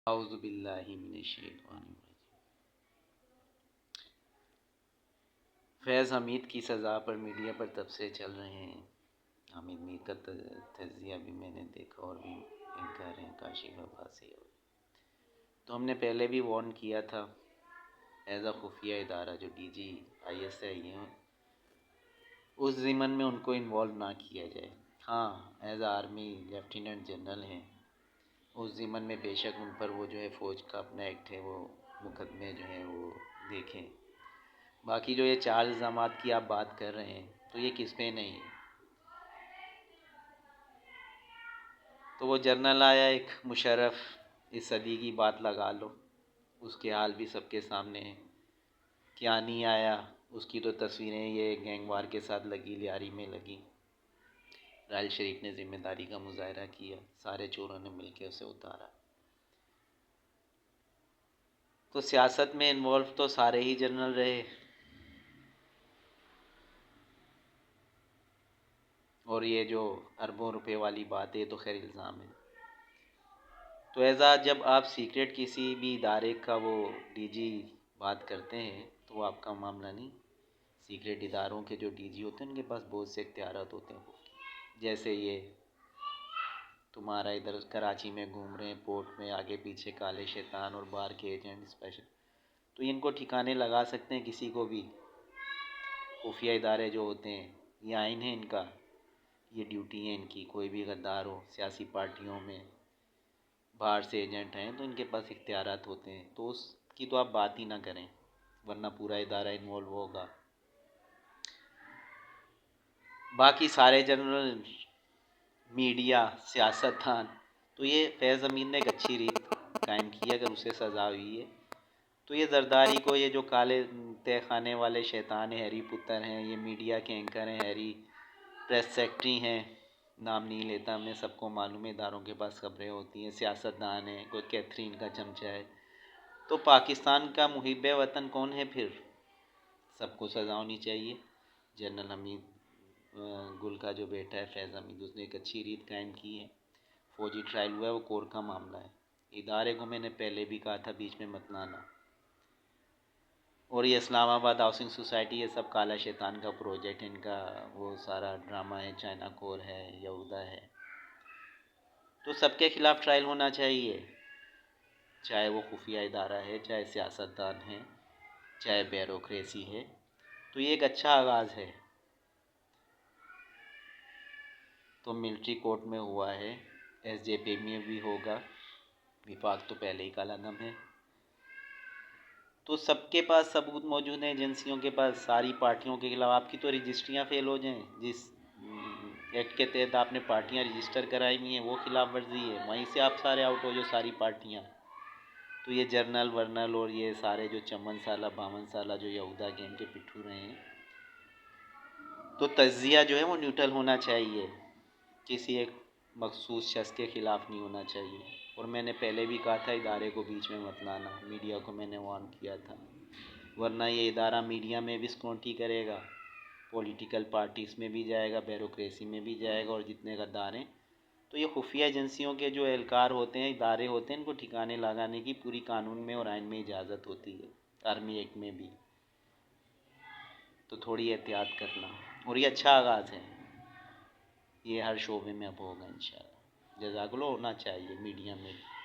اعوذ باللہ من الشیطان الرجیم۔ فیض حمید کی سزا پر میڈیا پر تبصرے چل رہے ہیں۔ حامد میر کا تجزیہ بھی میں نے دیکھا اور بھی کہہ رہے ہیں کاشف عباسی۔ تو ہم نے پہلے بھی وارن کیا تھا ایز اے خفیہ ادارہ جو D G I S I ہیں اس ضمن میں ان کو انوالو نہ کیا جائے۔ ہاں as A army lieutenant general ہیں اس ضمن میں بے شک ان پر وہ جو ہے فوج کا اپنا ایکٹ ہے وہ مقدمے جو ہیں وہ دیکھیں۔ باقی جو یہ 4 الزامات کی آپ بات کر رہے ہیں تو یہ کس پہ نہیں ہے؟ تو وہ جرنل آیا ایک مشرف، اس صدی کی بات لگا لو، اس کے حال بھی سب کے سامنے ہیں۔ کیا نہیں آیا اس کی تو تصویریں یہ گینگ وار کے ساتھ لگی، لیاری میں لگی۔ راحیل شریف نے ذمہ داری کا مظاہرہ کیا، سارے چوروں نے مل کے اسے اتارا۔ تو سیاست میں انوالو تو سارے ہی جنرل رہے، اور یہ جو اربوں روپے والی بات ہے تو خیر الزام ہے۔ تو ایسا جب آپ سیکریٹ کسی بھی ادارے کا وہ ڈی جی بات کرتے ہیں تو وہ آپ کا معاملہ نہیں۔ سیکریٹ اداروں کے جو ڈی جی ہوتے ہیں ان کے پاس بہت سے اختیارات ہوتے ہیں، جیسے یہ تمہارا ادھر کراچی میں گھوم رہے ہیں پورٹ میں، آگے پیچھے کالے شیطان اور باہر کے ایجنٹ اسپیشل، تو ان کو ٹھکانے لگا سکتے ہیں کسی کو بھی۔ خفیہ ادارے جو ہوتے ہیں یہ آئین ہے ان کا، یہ ڈیوٹی ہے ان کی۔ کوئی بھی غدار ہو سیاسی پارٹیوں میں باہر سے ایجنٹ ہیں تو ان کے پاس اختیارات ہوتے ہیں، تو اس کی تو آپ بات ہی نہ کریں ورنہ پورا ادارہ انوالو ہوگا۔ باقی سارے جنرل، میڈیا، سیاستدان، تو یہ فیض حمید نے ایک اچھی ریت قائم کی ہے، اگر اسے سزا ہوئی ہے تو یہ زرداری کو، یہ جو کالے تہ خانے والے شیطان ہیں، ہیری پتر ہیں، یہ میڈیا کے اینکر ہیں، ہیری پریس سیکرٹری ہیں، نام نہیں لیتا میں، سب کو معلوم ہے اداروں کے پاس خبریں ہوتی ہیں، سیاستدان ہیں، کوئی کیتھرین کا چمچہ ہے، تو پاکستان کا محب وطن کون ہے پھر؟ سب کو سزا ہونی چاہیے۔ جنرل حمید گل کا جو بیٹا ہے فیض حمید، اس نے ایک اچھی ریت قائم کی ہے۔ فوجی ٹرائل ہوا ہے، وہ کورٹ کا معاملہ ہے، ادارے کو میں نے پہلے بھی کہا تھا بیچ میں مت لانا۔ اور یہ اسلام آباد ہاؤسنگ سوسائٹی یہ سب کالا شیطان کا پروجیکٹ، ان کا وہ سارا ڈرامہ ہے، چائنا کور ہے، یہودا ہے، تو سب کے خلاف ٹرائل ہونا چاہیے، چاہے وہ خفیہ ادارہ ہے، چاہے سیاستدان ہیں، چاہے بیوروکریسی ہے، تو یہ ایک اچھا آغاز ہے۔ تو ملٹری کورٹ میں ہوا ہے، ایس جے پی میں بھی ہوگا، وفاق تو پہلے ہی کالا دم ہے، تو سب کے پاس ثبوت موجود ہیں، ایجنسیوں کے پاس، ساری پارٹیوں کے خلاف۔ آپ کی تو رجسٹریاں فیل ہو جائیں، جس ایکٹ کے تحت آپ نے پارٹیاں رجسٹر کرائی ہوئی ہیں وہ خلاف ورزی ہے، وہیں سے آپ سارے آؤٹ ہو جو ساری پارٹیاں۔ تو یہ جرنل ورنل اور یہ سارے جو 54 سالہ 52 سالہ جو یہودا گینگ کے پٹھو رہے ہیں، تو تجزیہ جو ہے وہ نیوٹرل ہونا چاہیے، کسی ایک مخصوص شخص کے خلاف نہیں ہونا چاہیے۔ اور میں نے پہلے بھی کہا تھا ادارے کو بیچ میں مت لانا، میڈیا کو میں نے وارن کیا تھا، ورنہ یہ ادارہ میڈیا میں بھی سکونٹی کرے گا، پولیٹیکل پارٹیز میں بھی جائے گا، بیوروکریسی میں بھی جائے گا، اور جتنے غدار ہیں۔ تو یہ خفیہ ایجنسیوں کے جو اہلکار ہوتے ہیں، ادارے ہوتے ہیں، ان کو ٹھکانے لگانے کی پوری قانون میں اور آئین میں اجازت ہوتی ہے، آرمی ایکٹ میں بھی، تو تھوڑی احتیاط کرنا۔ اور یہ اچھا آغاز ہے، یہ ہر شعبے میں اب ہوگا انشاءاللہ۔ جزاک اللہ، ہونا چاہیے میڈیا میں بھی۔